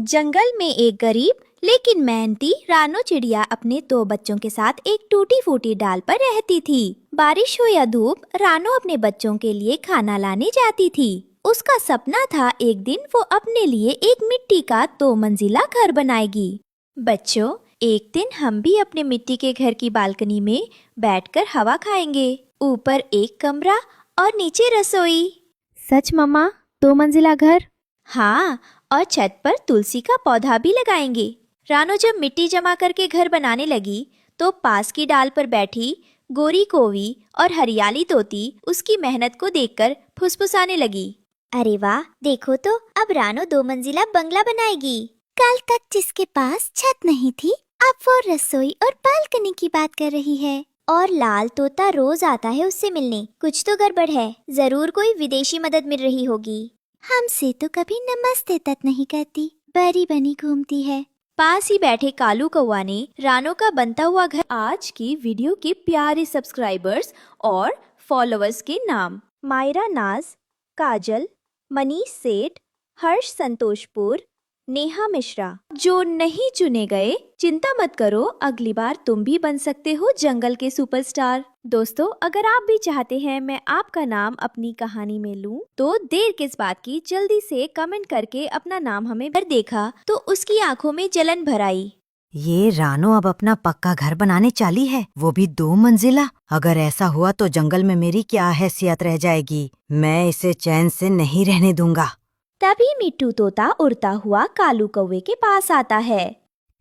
जंगल में एक गरीब लेकिन मेहनती रानो चिड़िया अपने 2 बच्चों के साथ एक टूटी फूटी डाल पर रहती थी। बारिश हो या धूप, रानो अपने बच्चों के लिए खाना लाने जाती थी। उसका सपना था एक दिन वो अपने लिए एक मिट्टी का 2 मंजिला घर बनाएगी। बच्चों, एक दिन हम भी अपने मिट्टी के घर की बालकनी में बैठकर हवा खाएंगे। ऊपर एक कमरा और नीचे रसोई। सच मम्मा, 2 मंजिला घर? हाँ, और छत पर तुलसी का पौधा भी लगाएंगे। रानो जब मिट्टी जमा करके घर बनाने लगी तो पास की डाल पर बैठी गोरी कोवी और हरियाली तोती उसकी मेहनत को देखकर फुसफुसाने लगी। अरे वाह, देखो तो अब रानो 2 मंजिला बंगला बनाएगी। कल तक जिसके पास छत नहीं थी, अब वो रसोई और बालकनी की बात कर रही है। और लाल तोता रोज आता है उससे मिलने। कुछ तो गड़बड़ है, जरूर कोई विदेशी मदद मिल रही होगी। हमसे तो कभी नमस्ते तक नहीं करती, बरी बनी घूमती है। पास ही बैठे कालू कौवा ने रानो का बनता हुआ घर आज की वीडियो के प्यारे सब्सक्राइबर्स और फॉलोअर्स के नाम मायरा नाज, काजल, मनीष सेठ, हर्ष संतोषपुर, नेहा मिश्रा। जो नहीं चुने गए, चिंता मत करो, अगली बार तुम भी बन सकते हो जंगल के सुपरस्टार। दोस्तों, अगर आप भी चाहते हैं मैं आपका नाम अपनी कहानी में लूं, तो देर किस बात की, जल्दी से कमेंट करके अपना नाम हमें भर देखा तो उसकी आंखों में जलन भर आई। ये रानो अब अपना पक्का घर बनाने चाली है, वो भी 2 मंजिला। अगर ऐसा हुआ तो जंगल में मेरी क्या हैसियत रह जाएगी। मैं इसे चैन से नहीं रहने दूंगा। तभी मिट्टू तोता उड़ता हुआ कालू कौवे के पास आता है।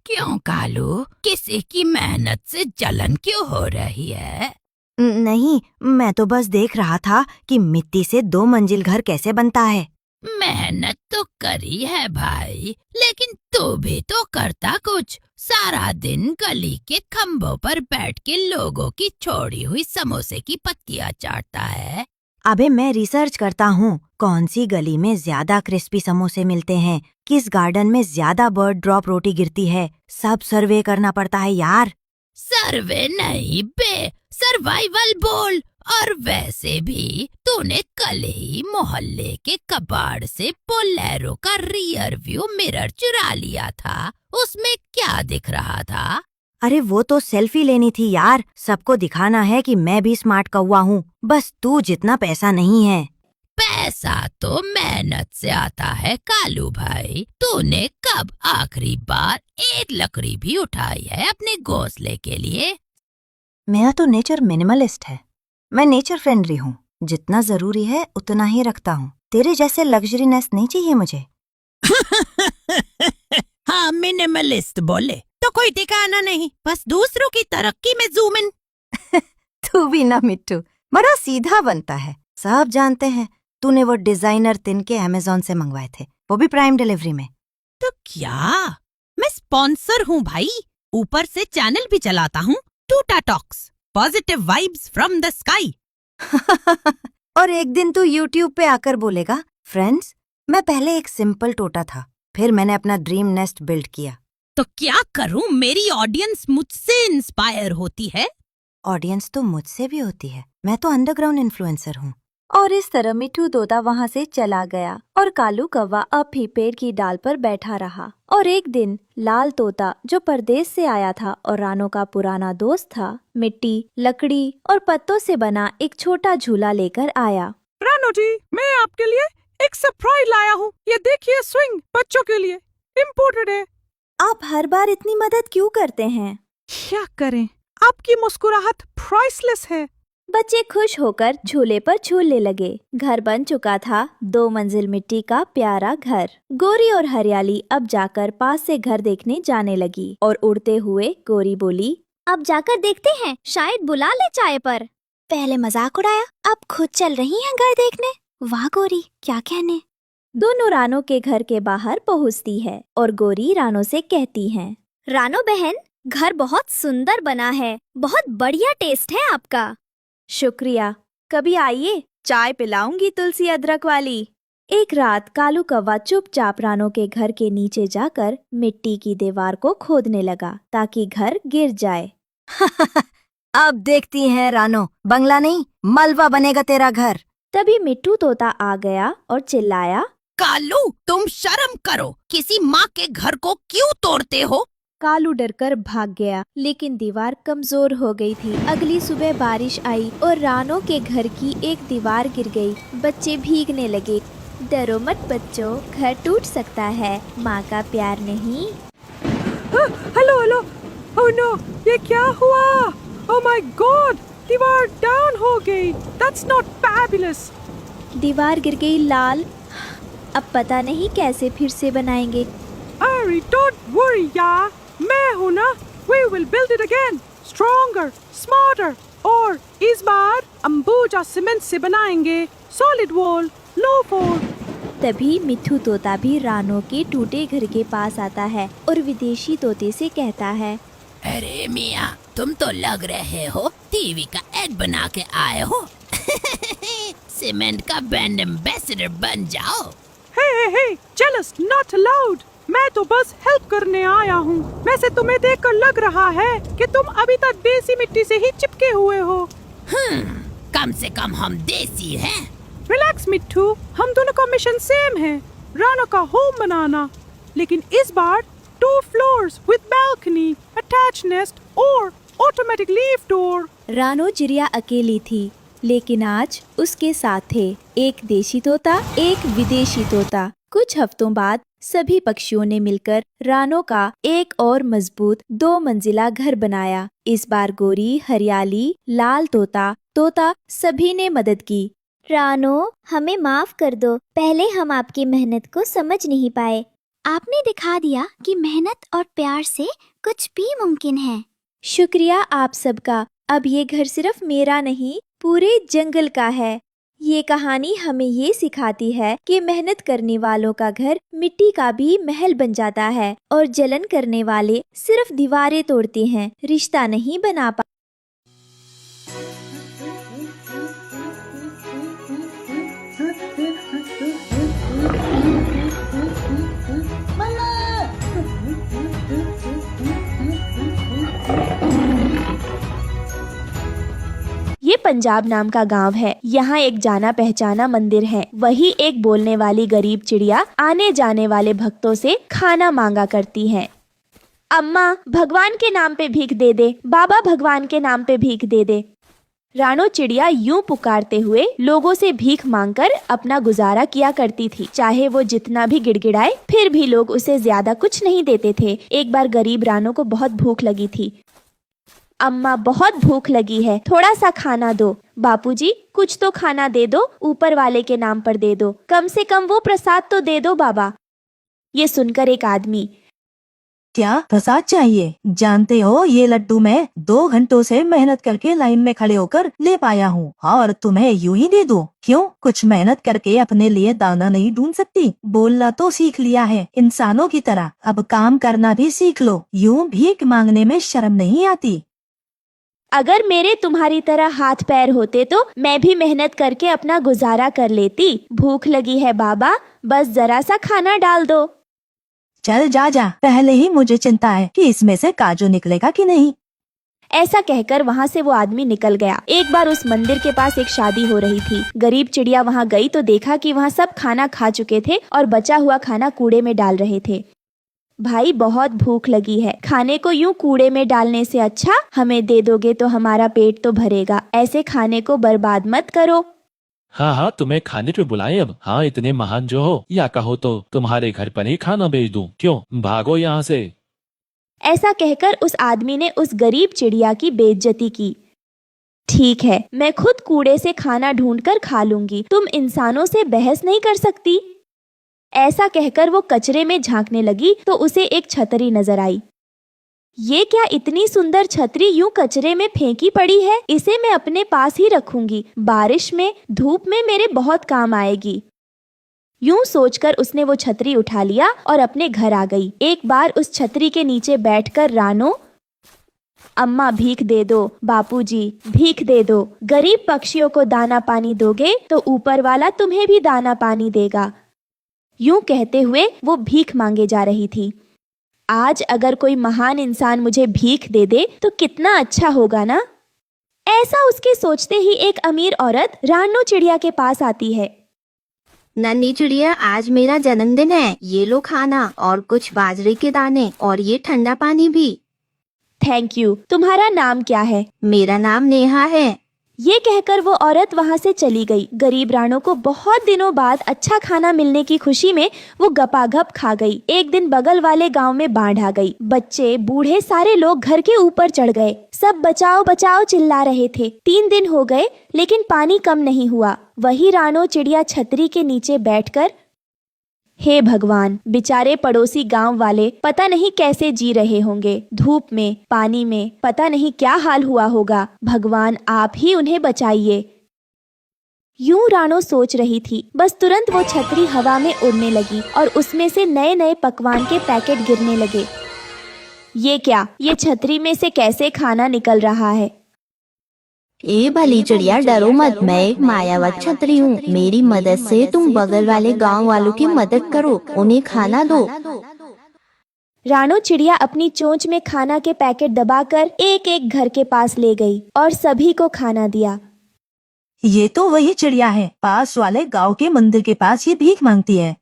क्यों कालू, किसी की मेहनत से जलन क्यों हो रही है? नहीं, मैं तो बस देख रहा था कि मिट्टी से 2 मंजिल घर कैसे बनता है। मेहनत तो करी है भाई, लेकिन तू भी तो करता कुछ। सारा दिन गली के खम्भों पर बैठ के लोगों की छोड़ी हुई समोसे की पत्तियां चाटता है। अबे मैं रिसर्च करता हूँ, कौन सी गली में ज्यादा क्रिस्पी समोसे मिलते हैं, किस गार्डन में ज्यादा बर्ड ड्रॉप रोटी गिरती है, सब सर्वे करना पड़ता है यार। सर्वे नहीं बे, सर्वाइवल बोल। और वैसे भी तूने कल ही मोहल्ले के कबाड़ से बोलेरो का रियर व्यू मिरर चुरा लिया था। उसमें क्या दिख रहा था? अरे वो तो सेल्फी लेनी थी यार, सबको दिखाना है कि मैं भी स्मार्ट कौवा हूँ। बस तू जितना पैसा नहीं है। पैसा तो मेहनत से आता है कालू भाई। तूने कब आखिरी बार एक लकड़ी भी उठाई है अपने घोंसले के लिए? मेरा तो नेचर मिनिमलिस्ट है। मैं नेचर फ्रेंडली हूँ, जितना जरूरी है उतना ही रखता हूँ। तेरे जैसे लग्जरीनेस नहीं चाहिए मुझे। हाँ, मिनिमलिस्ट बोले तो कोई ठिकाना नहीं, बस दूसरों की तरक्की में जूम इन। तू भी ना मिट्टू, बड़ा सीधा बनता है। सब जानते हैं तूने वो डिजाइनर तिनके अमेज़न से मंगवाए थे, वो भी प्राइम डिलीवरी में। तो क्या, मैं स्पॉन्सर हूँ भाई, ऊपर से चैनल भी चलाता हूँ, टूटा talks, positive vibes from the sky. और एक दिन तू YouTube पे आकर बोलेगा, फ्रेंड्स, मैं पहले एक सिंपल टोटा था, फिर मैंने अपना ड्रीम नेस्ट बिल्ड किया। तो क्या करूँ, मेरी ऑडियंस मुझसे इंस्पायर होती है। ऑडियंस तो मुझसे भी होती है, मैं तो अंडरग्राउंड इन्फ्लुएंसर हूँ। और इस तरह मिट्टू तोता वहाँ से चला गया और कालू कौवा अब भी पेड़ की डाल पर बैठा रहा। और एक दिन लाल तोता, जो परदेश से आया था और रानो का पुराना दोस्त था, मिट्टी, लकड़ी और पत्तों से बना एक छोटा झूला लेकर आया। रानो जी, मैं आपके लिए एक सरप्राइज लाया हूँ। ये देखिए, स्विंग बच्चों के लिए इम्पोर्टेड है। आप हर बार इतनी मदद क्यों करते हैं? क्या करें, आपकी मुस्कुराहट प्राइसलेस है। बच्चे खुश होकर झूले पर झूलने लगे। घर बन चुका था 2 मंजिल मिट्टी का प्यारा घर। गोरी और हरियाली अब जाकर पास से घर देखने जाने लगी और उड़ते हुए गोरी बोली, अब जाकर देखते हैं, शायद बुला ले चाय पर। पहले मजाक उड़ाया, अब खुद चल रही हैं घर देखने। वाह गोरी, क्या कहने। दोनों रानो के घर के बाहर पहुँचती है और गोरी रानो से कहती है, रानो बहन, घर बहुत सुंदर बना है, बहुत बढ़िया टेस्ट है आपका। शुक्रिया, कभी आइए, चाय पिलाऊंगी तुलसी अदरक वाली। एक रात कालू कौवा चुपचाप रानो के घर के नीचे जाकर मिट्टी की दीवार को खोदने लगा ताकि घर गिर जाए। अब देखती हैं रानो, बंगला नहीं मलबा बनेगा तेरा घर। तभी मिट्टू तोता आ गया और चिल्लाया, कालू, तुम शर्म करो, किसी माँ के घर को क्यों तोड़ते हो? कालू डरकर भाग गया, लेकिन दीवार कमजोर हो गई थी। अगली सुबह बारिश आई और रानो के घर की एक दीवार गिर गई। बच्चे भीगने लगे। डरो मत बच्चों, घर टूट सकता है, माँ का प्यार नहीं। हेलो हेलो, ओह नो, ये क्या हुआ? ओह माय गॉड, दीवार डाउन हो गई। That's not fabulous. दीवार गिर गई लाल। अब पता नहीं कैसे फिर से बनाएंगे। अरे डोंट वरी यार, मैं हूँ ना। We will build it again, stronger, smarter. और इस बार अंबुजा सीमेंट से बनाएंगे, सॉलिड वॉल, लो फ्लोर। तभी मिट्ठू तोता भी रानो के टूटे घर के पास आता है और विदेशी तोते से कहता है, अरे मियाँ, तुम तो लग रहे हो टीवी का एड बना के आए हो। सीमेंट का ब्रांड एम्बेसडर बन जाओ। हे, जेलस नॉट अलाउड। मैं तो बस हेल्प करने आया हूँ। वैसे तुम्हें देखकर लग रहा है कि तुम अभी तक देसी मिट्टी से ही चिपके हुए हो। कम से कम हम देसी हैं। रिलैक्स मिट्ठू, हम दोनों का मिशन सेम है, रानो का होम बनाना। लेकिन इस बार 2 floors with balcony, attach nest और ऑटोमेटिक लीफ डोर। रानो चिड़िया अकेली थी, लेकिन आज उसके साथ थे एक देशी तोता, एक विदेशी तोता। कुछ हफ्तों बाद सभी पक्षियों ने मिलकर रानो का एक और मजबूत 2 मंजिला घर बनाया। इस बार गोरी, हरियाली, लाल तोता सभी ने मदद की। रानो, हमें माफ कर दो, पहले हम आपकी मेहनत को समझ नहीं पाए। आपने दिखा दिया कि मेहनत और प्यार से कुछ भी मुमकिन है। शुक्रिया आप सबका। अब ये घर सिर्फ मेरा नहीं, पूरे जंगल का है। ये कहानी हमें ये सिखाती है कि मेहनत करने वालों का घर मिट्टी का भी महल बन जाता है और जलन करने वाले सिर्फ दीवारें तोड़ते हैं, रिश्ता नहीं बना पाते। ये पंजाब नाम का गांव है। यहाँ एक जाना पहचाना मंदिर है। वही एक बोलने वाली गरीब चिड़िया आने जाने वाले भक्तों से खाना मांगा करती है। अम्मा, भगवान के नाम पे भीख दे दे, बाबा भगवान के नाम पे भीख दे दे। रानो चिड़िया यूं पुकारते हुए लोगों से भीख मांगकर अपना गुजारा किया करती थी। चाहे वो जितना भी गिड़गिड़ाए, फिर भी लोग उसे ज्यादा कुछ नहीं देते थे। एक बार गरीब रानो को बहुत भूख लगी थी। अम्मा, बहुत भूख लगी है, थोड़ा सा खाना दो। बापूजी, कुछ तो खाना दे दो, ऊपर वाले के नाम पर दे दो, कम से कम वो प्रसाद तो दे दो बाबा। ये सुनकर एक आदमी, क्या प्रसाद चाहिए? जानते हो, ये लड्डू मैं 2 घंटों से मेहनत करके लाइन में खड़े होकर ले पाया हूँ और तुम्हें यूं ही दे दूं? क्यों, कुछ मेहनत करके अपने लिए दाना नहीं ढूंढ सकती? बोलना तो सीख लिया है इंसानों की तरह, अब काम करना भी सीख लो। यूं भीख मांगने में शर्म नहीं आती? अगर मेरे तुम्हारी तरह हाथ पैर होते तो मैं भी मेहनत करके अपना गुजारा कर लेती। भूख लगी है बाबा, बस जरा सा खाना डाल दो। चल जा, पहले ही मुझे चिंता है कि इसमें से काजू निकलेगा कि नहीं। ऐसा कहकर वहाँ से वो आदमी निकल गया। एक बार उस मंदिर के पास एक शादी हो रही थी। गरीब चिड़िया वहाँ गई तो देखा कि वहाँ सब खाना खा चुके थे और बचा हुआ खाना कूड़े में डाल रहे थे। भाई, बहुत भूख लगी है, खाने को यूं कूड़े में डालने से अच्छा हमें दे दोगे तो हमारा पेट तो भरेगा। ऐसे खाने को बर्बाद मत करो। हाँ, तुम्हें खाने पे बुलाए अब। हाँ, इतने महान जो हो, या कहो तो तुम्हारे घर पर ही खाना भेज दूं। क्यों, भागो यहाँ से। ऐसा कहकर उस आदमी ने उस गरीब चिड़िया की बेइज्जती की। ठीक है, मैं खुद कूड़े से खाना ढूंढकर खा लूंगी, तुम इंसानों से बहस नहीं कर सकती। ऐसा कहकर वो कचरे में झांकने लगी तो उसे एक छतरी नजर आई। ये क्या इतनी सुंदर छतरी यूं कचरे में फेंकी पड़ी है, इसे मैं अपने पास ही रखूंगी, बारिश में धूप में मेरे बहुत काम आएगी। यूं सोचकर उसने वो छतरी उठा लिया और अपने घर आ गई। एक बार उस छतरी के नीचे बैठकर रानो, अम्मा भीख दे दो, बापूजी भीख दे दो, गरीब पक्षियों को दाना पानी दोगे तो ऊपर वाला तुम्हें भी दाना पानी देगा। यूं कहते हुए वो भीख मांगे जा रही थी। आज अगर कोई महान इंसान मुझे भीख दे दे तो कितना अच्छा होगा ना। ऐसा उसके सोचते ही एक अमीर औरत रानो चिड़िया के पास आती है। नन्ही चिड़िया, आज मेरा जन्मदिन है, ये लो खाना और कुछ बाजरे के दाने और ये ठंडा पानी भी। Thank you. तुम्हारा नाम क्या है? मेरा नाम नेहा है। ये कहकर वो औरत वहाँ से चली गई। गरीब रानो को बहुत दिनों बाद अच्छा खाना मिलने की खुशी में वो गपागप खा गई। एक दिन बगल वाले गांव में बाढ़ आ गई। बच्चे बूढ़े सारे लोग घर के ऊपर चढ़ गए। सब बचाओ बचाओ चिल्ला रहे थे। 3 दिन हो गए लेकिन पानी कम नहीं हुआ। वही रानो चिड़िया छतरी के नीचे बैठकर, हे भगवान, बेचारे पड़ोसी गांव वाले पता नहीं कैसे जी रहे होंगे, धूप में, पानी में, पता नहीं क्या हाल हुआ होगा। भगवान आप ही उन्हें बचाइए। यूं रानो सोच रही थी, बस तुरंत वो छतरी हवा में उड़ने लगी और उसमें से नए नए पकवान के पैकेट गिरने लगे। ये क्या, ये छतरी में से कैसे खाना निकल रहा है? ए भली चिड़िया, डरो मत, मैं एक मायावत छतरी हूँ। मेरी मदद से तुम बगल वाले गांव वालों की मदद करो, उन्हें खाना दो। रानो चिड़िया अपनी चोंच में खाना के पैकेट दबाकर एक एक घर के पास ले गई और सभी को खाना दिया। ये तो वही चिड़िया है, पास वाले गांव के मंदिर के पास ये भीख मांगती है।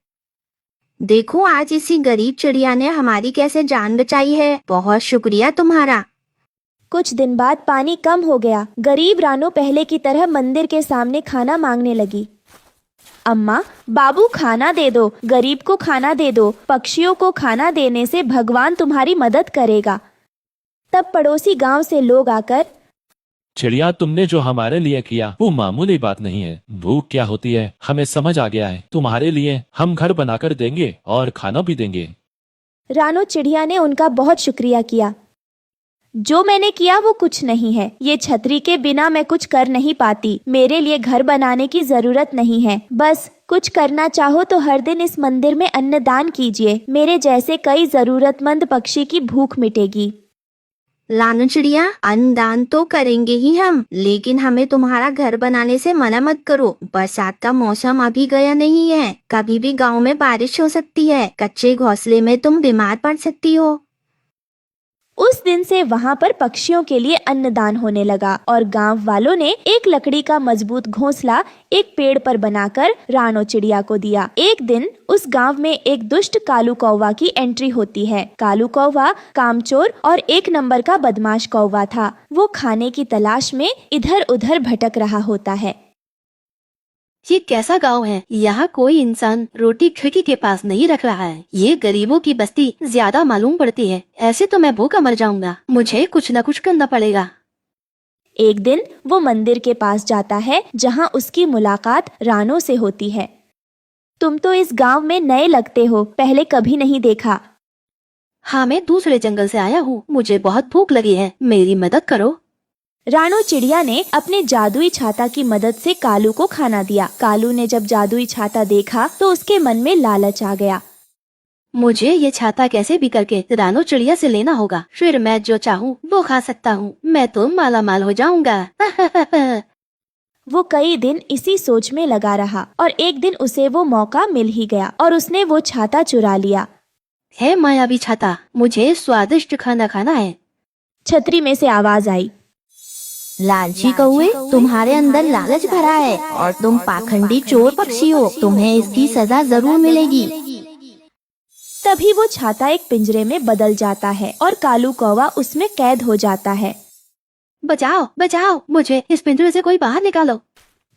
देखो आज इसी गरीब चिड़िया ने हमारी कैसे जान बचाई है, बहुत शुक्रिया तुम्हारा। कुछ दिन बाद पानी कम हो गया। गरीब रानो पहले की तरह मंदिर के सामने खाना मांगने लगी। अम्मा, बाबू खाना दे दो, गरीब को खाना दे दो, पक्षियों को खाना देने से भगवान तुम्हारी मदद करेगा। तब पड़ोसी गांव से लोग आकर, चिड़िया, तुमने जो हमारे लिए किया वो मामूली बात नहीं है। भूख क्या होती है हमें समझ आ गया है। तुम्हारे लिए हम घर बनाकर देंगे और खाना भी देंगे। रानो चिड़िया ने उनका बहुत शुक्रिया किया। जो मैंने किया वो कुछ नहीं है। ये छतरी के बिना मैं कुछ कर नहीं पाती। मेरे लिए घर बनाने की जरूरत नहीं है। बस कुछ करना चाहो तो हर दिन इस मंदिर में अन्नदान कीजिए। मेरे जैसे कई जरूरतमंद पक्षी की भूख मिटेगी। लानो चिड़िया, अन्नदान तो करेंगे ही हम, लेकिन हमें तुम्हारा घर बनाने से मना मत करो। बरसात का मौसम अभी गया नहीं है, कभी भी गांव में बारिश हो सकती है। कच्चे घोंसले में तुम बीमार पड़ सकती हो। उस दिन से वहाँ पर पक्षियों के लिए अन्नदान होने लगा और गांव वालों ने एक लकड़ी का मजबूत घोंसला एक पेड़ पर बनाकर रानो चिड़िया को दिया। एक दिन उस गांव में एक दुष्ट कालू कौवा की एंट्री होती है। कालू कौवा कामचोर और 1 नंबर का बदमाश कौवा था। वो खाने की तलाश में इधर उधर भटक रहा होता है। ये कैसा गांव है? यहाँ कोई इंसान रोटी खिड़की के पास नहीं रख रहा है। ये गरीबों की बस्ती ज्यादा मालूम पड़ती है। ऐसे तो मैं भूखा मर जाऊंगा। मुझे कुछ न कुछ करना पड़ेगा। एक दिन वो मंदिर के पास जाता है जहाँ उसकी मुलाकात रानो से होती है। तुम तो इस गांव में नए लगते हो, पहले कभी नहीं देखा। हाँ, मैं दूसरे जंगल से आया हूँ। मुझे बहुत भूख लगी है, मेरी मदद करो। रानो चिड़िया ने अपने जादुई छाता की मदद से कालू को खाना दिया। कालू ने जब जादुई छाता देखा तो उसके मन में लालच आ गया। मुझे ये छाता कैसे भी करके रानो चिड़िया से लेना होगा, फिर मैं जो चाहूँ वो खा सकता हूँ। मैं तो माला माल हो जाऊंगा। वो कई दिन इसी सोच में लगा रहा और एक दिन उसे वो मौका मिल ही गया और उसने वो छाता चुरा लिया। है मायावी छाता, मुझे स्वादिष्ट खाना खाना है। छतरी में से आवाज आई, लालची कौवे, तुम्हारे अंदर लालच भरा है और तुम पाखंडी चोर पक्षी हो। तुम्हें इसकी सजा जरूर मिलेगी। तभी वो छाता एक पिंजरे में बदल जाता है और कालू कौवा उसमें कैद हो जाता है। बचाओ बचाओ, मुझे इस पिंजरे से कोई बाहर निकालो।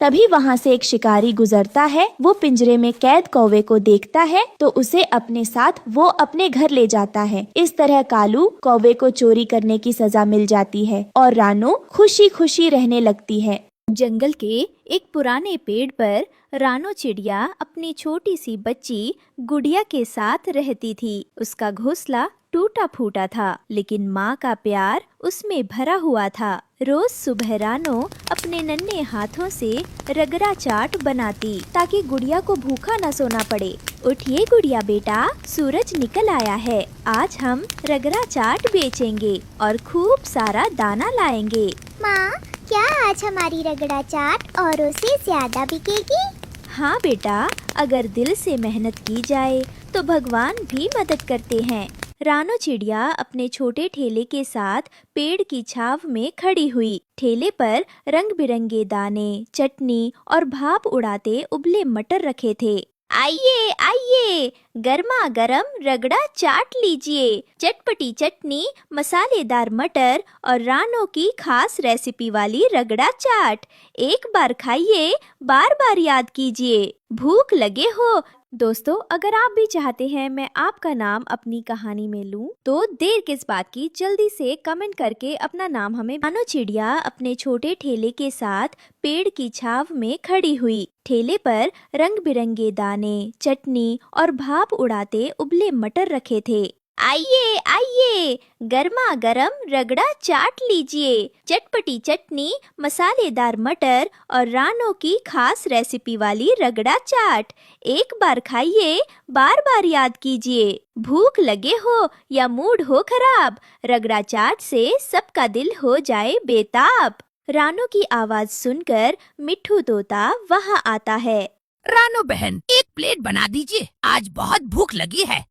तभी वहाँ से एक शिकारी गुजरता है। वो पिंजरे में कैद कौवे को देखता है तो उसे अपने साथ वो अपने घर ले जाता है। इस तरह कालू कौवे को चोरी करने की सजा मिल जाती है और रानो खुशी खुशी रहने लगती है। जंगल के एक पुराने पेड़ पर रानो चिड़िया अपनी छोटी सी बच्ची गुड़िया के साथ रहती थी। उसका घोंसला टूटा फूटा था, लेकिन माँ का प्यार उसमें भरा हुआ था। रोज सुबह रानो अपने नन्हे हाथों से रगड़ा चाट बनाती ताकि गुड़िया को भूखा न सोना पड़े। उठिए गुड़िया बेटा, सूरज निकल आया है। आज हम रगड़ा चाट बेचेंगे और खूब सारा दाना लाएंगे। माँ, क्या आज हमारी रगड़ा चाट औरों से ज्यादा बिकेगी? हाँ बेटा, अगर दिल से मेहनत की जाए तो भगवान भी मदद करते हैं। रानो चिड़िया अपने छोटे ठेले के साथ पेड़ की छाव में खड़ी हुई। ठेले पर रंग बिरंगे दाने, चटनी और भाप उड़ाते उबले मटर रखे थे। आइए आइए, गर्मा गर्म रगड़ा चाट लीजिए। चटपटी चटनी, मसालेदार मटर और रानो की खास रेसिपी वाली रगड़ा चाट। एक बार खाइए, बार बार याद कीजिए। भूख लगे हो? दोस्तों, अगर आप भी चाहते हैं मैं आपका नाम अपनी कहानी में लूं, तो देर किस बात की, जल्दी से कमेंट करके अपना नाम हमें। रानो चिड़िया अपने छोटे ठेले के साथ पेड़ की छाव में खड़ी हुई। ठेले पर रंग बिरंगे दाने, चटनी और भाप उड़ाते उबले मटर रखे थे। आइए आइए, गर्मा गर्म रगड़ा चाट लीजिए। चटपटी चटनी, मसालेदार मटर और रानो की खास रेसिपी वाली रगड़ा चाट। एक बार खाइए, बार बार याद कीजिए। भूख लगे हो या मूड हो खराब, रगड़ा चाट से सबका दिल हो जाए बेताब। रानो की आवाज सुनकर मिट्ठू तोता वहाँ आता है। रानो बहन, एक प्लेट बना दीजिए, आज बहुत भूख लगी है।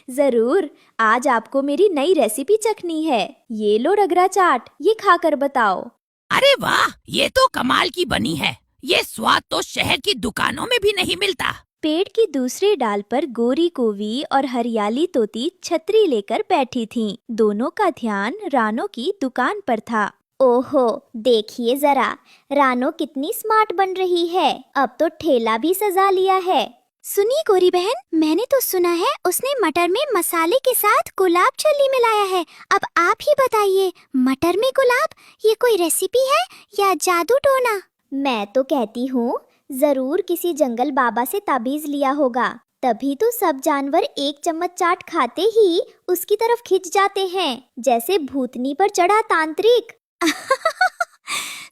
जरूर, आज आपको मेरी नई रेसिपी चखनी है। ये लो रगड़ा चाट, ये खाकर बताओ। अरे वाह, ये तो कमाल की बनी है। ये स्वाद तो शहर की दुकानों में भी नहीं मिलता। पेड़ की दूसरी डाल पर गोरी कोवी और हरियाली तोती छतरी लेकर बैठी थीं। दोनों का ध्यान रानो की दुकान पर था। ओहो, देखिए जरा, रानो कितनी स्मार्ट बन रही है। अब तो ठेला भी सजा लिया है। सुनिए गोरी बहन, मैंने तो सुना है उसने मटर में मसाले के साथ गुलाब जली मिलाया है। अब आप ही बताइए, मटर में गुलाब, ये कोई रेसिपी है या जादू टोना? मैं तो कहती हूँ जरूर किसी जंगल बाबा से ताबीज लिया होगा, तभी तो सब जानवर एक चम्मच चाट खाते ही उसकी तरफ खिंच जाते हैं, जैसे भूतनी पर चढ़ा तांत्रिक।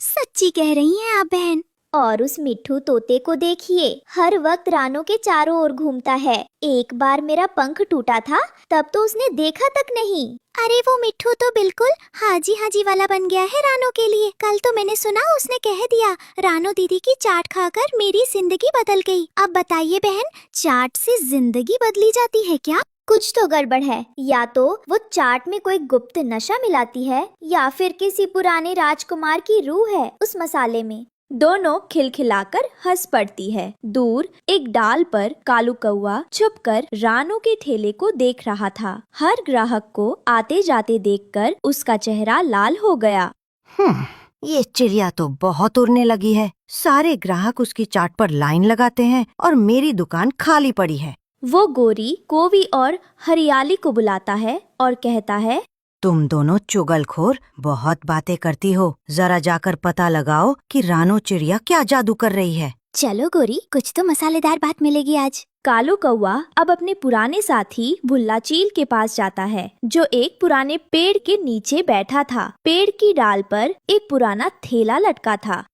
सच्ची कह रही हैं आप बहन। और उस मिट्ठू तोते को देखिए, हर वक्त रानो के चारों ओर घूमता है। एक बार मेरा पंख टूटा था, तब तो उसने देखा तक नहीं। अरे वो मिट्ठू तो बिल्कुल हाजी हाजी वाला बन गया है रानो के लिए। कल तो मैंने सुना उसने कह दिया, रानो दीदी की चाट खाकर मेरी जिंदगी बदल गई। अब बताइए बहन, चाट से जिंदगी बदली जाती है क्या? कुछ तो गड़बड़ है। या तो वो चाट में कोई गुप्त नशा मिलाती है, या फिर किसी पुराने राजकुमार की रूह है उस मसाले में। दोनों खिलखिलाकर हंस पड़ती है। दूर एक डाल पर कालू कौआ छुपकर रानो के ठेले को देख रहा था। हर ग्राहक को आते जाते देखकर उसका चेहरा लाल हो गया। ये चिड़िया तो बहुत उड़ने लगी है। सारे ग्राहक उसकी चाट पर लाइन लगाते हैं और मेरी दुकान खाली पड़ी है। वो गोरी, कोवी और हरियाली को बुलाता है और कहता है, तुम दोनों चुगलखोर बहुत बातें करती हो। जरा जाकर पता लगाओ कि रानो चिड़िया क्या जादू कर रही है। चलो गोरी, कुछ तो मसालेदार बात मिलेगी आज। कालू कौवा अब अपने पुराने साथी भुल्ला चील के पास जाता है, जो एक पुराने पेड़ के नीचे बैठा था। पेड़ की डाल पर एक पुराना थैला लटका था।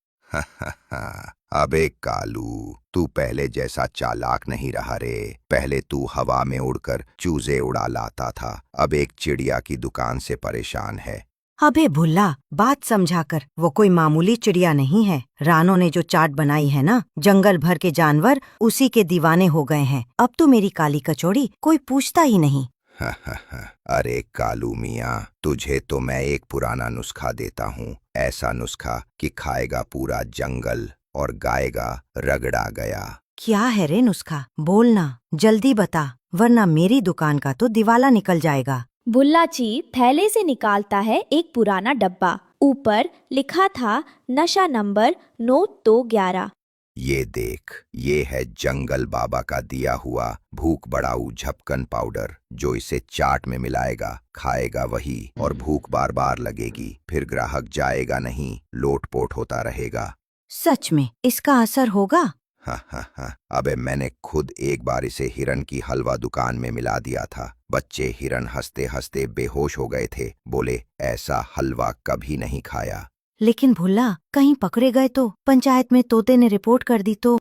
अबे कालू, तू पहले जैसा चालाक नहीं रहा रे। पहले तू हवा में उड़कर चूजे उड़ा लाता था, अब एक चिड़िया की दुकान से परेशान है। अबे भुल्ला, बात समझाकर, वो कोई मामूली चिड़िया नहीं है। रानो ने जो चाट बनाई है ना, जंगल भर के जानवर उसी के दीवाने हो गए हैं। अब तो मेरी काली कचौड़ी कोई पूछता ही नहीं। अरे कालू मियाँ, तुझे तो मैं एक पुराना नुस्खा देता हूँ। ऐसा नुस्खा कि खाएगा पूरा जंगल और गाएगा रगड़ा गया। क्या है रे नुस्खा? बोलना, जल्दी बता, वरना मेरी दुकान का तो दिवाला निकल जाएगा। भुल्ला चील थैले से निकालता है एक पुराना डब्बा। ऊपर लिखा था नशा नंबर 9 ये देख, ये है जंगल बाबा का दिया हुआ भूख बढ़ाऊ झपकन पाउडर। जो इसे चाट में मिलाएगा, खाएगा वही, और भूख बार बार लगेगी। फिर ग्राहक जाएगा नहीं, लोटपोट होता रहेगा। सच में इसका असर होगा? अबे मैंने खुद एक बार इसे हिरन की हलवा दुकान में मिला दिया था। बच्चे हिरन हंसते हंसते बेहोश हो गए थे। बोले ऐसा हलवा कभी नहीं खाया। लेकिन भुल्ला, कहीं पकड़े गए तो? पंचायत में तोते ने रिपोर्ट कर दी तो?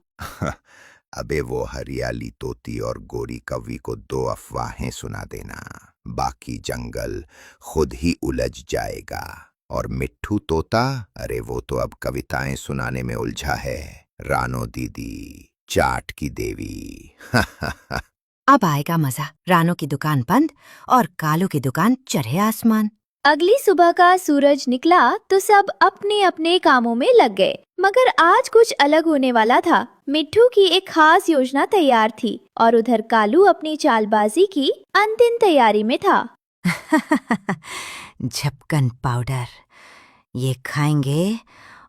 अबे वो हरियाली तोती और गोरी कौवी को 2 अफवाहें सुना देना, बाकी जंगल खुद ही उलझ जाएगा। और मिट्ठू तोता, अरे वो तो अब कविताएं सुनाने में उलझा है। रानो दीदी, चाट की देवी। अब आएगा मजा। रानो की दुकान बंद और कालू की दुकान चढ़े आसमान। अगली सुबह का सूरज निकला तो सब अपने अपने कामों में लग गए। मगर आज कुछ अलग होने वाला था। मिट्ठू की एक खास योजना तैयार थी और उधर कालू अपनी चालबाजी की अंतिम तैयारी में था। झपकन पाउडर, ये खाएंगे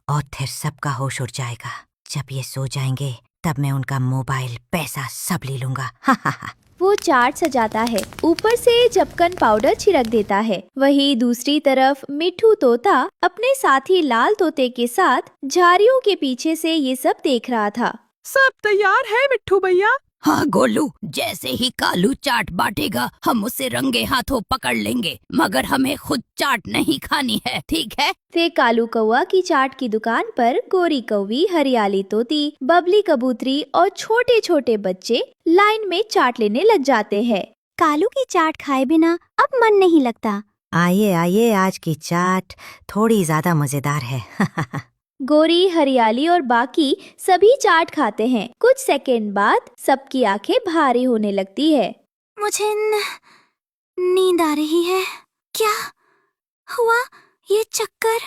और फिर सबका होश उड़ जाएगा। जब ये सो जाएंगे तब मैं उनका मोबाइल, पैसा सब ले लूंगा। वो चाट सजाता है, ऊपर से झपकन पाउडर छिड़क देता है। वहीं दूसरी तरफ मिट्ठू तोता अपने साथी लाल तोते के साथ झाड़ियों के पीछे से ये सब देख रहा था। सब तैयार है मिट्ठू भैया? हाँ गोलू, जैसे ही कालू चाट बांटेगा हम उसे रंगे हाथों पकड़ लेंगे, मगर हमें खुद चाट नहीं खानी है, ठीक है? फिर कालू कौवा की चाट की दुकान पर गोरी कौवी, हरियाली तोती, बबली कबूतरी और छोटे छोटे बच्चे लाइन में चाट लेने लग जाते हैं। कालू की चाट खाए बिना अब मन नहीं लगता। आइए आइए, आज की चाट थोड़ी ज्यादा मजेदार है। गोरी, हरियाली और बाकी सभी चाट खाते हैं। कुछ सेकंड बाद सबकी आंखें भारी होने लगती है। मुझे नींद आ रही है। क्या हुआ? ये चक्कर।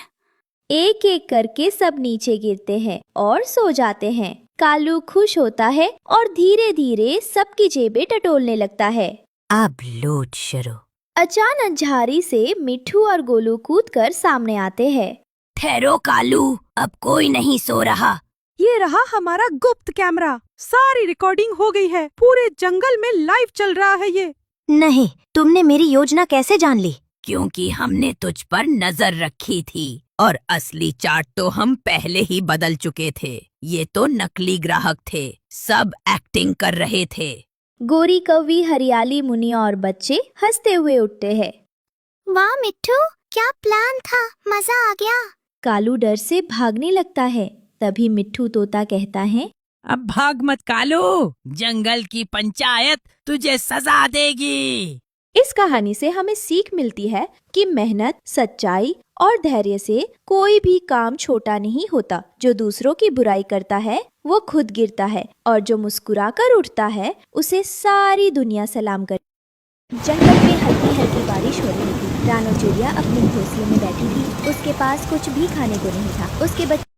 एक एक करके सब नीचे गिरते हैं और सो जाते हैं। कालू खुश होता है और धीरे धीरे सबकी जेबें टटोलने लगता है। अब लूट शुरू। अचानक झाड़ी से मिट्ठू और गोलू कूदकर सामने आते हैं। ठहरो कालू, अब कोई नहीं सो रहा। ये रहा हमारा गुप्त कैमरा, सारी रिकॉर्डिंग हो गई है। पूरे जंगल में लाइव चल रहा है ये। नहीं, तुमने मेरी योजना कैसे जान ली? क्योंकि हमने तुझ पर नजर रखी थी और असली चाट तो हम पहले ही बदल चुके थे। ये तो नकली ग्राहक थे, सब एक्टिंग कर रहे थे। गोरी कौवी, हरियाली, मुनिया और बच्चे हंसते हुए उठते हैं। वाह मिट्ठू, क्या प्लान था, मजा आ गया। कालू डर से भागने लगता है। तभी मिट्ठू तोता कहता है, अब भाग मत कालू, जंगल की पंचायत तुझे सजा देगी। इस कहानी से हमें सीख मिलती है कि मेहनत, सच्चाई और धैर्य से कोई भी काम छोटा नहीं होता। जो दूसरों की बुराई करता है वो खुद गिरता है, और जो मुस्कुराकर उठता है उसे सारी दुनिया सलाम कर। जंगल में हल्की हल्की बारिश हो रही थी। रानो चिड़िया अपने घोंसले में बैठी थी। उसके पास कुछ भी खाने को नहीं था। उसके बच्चे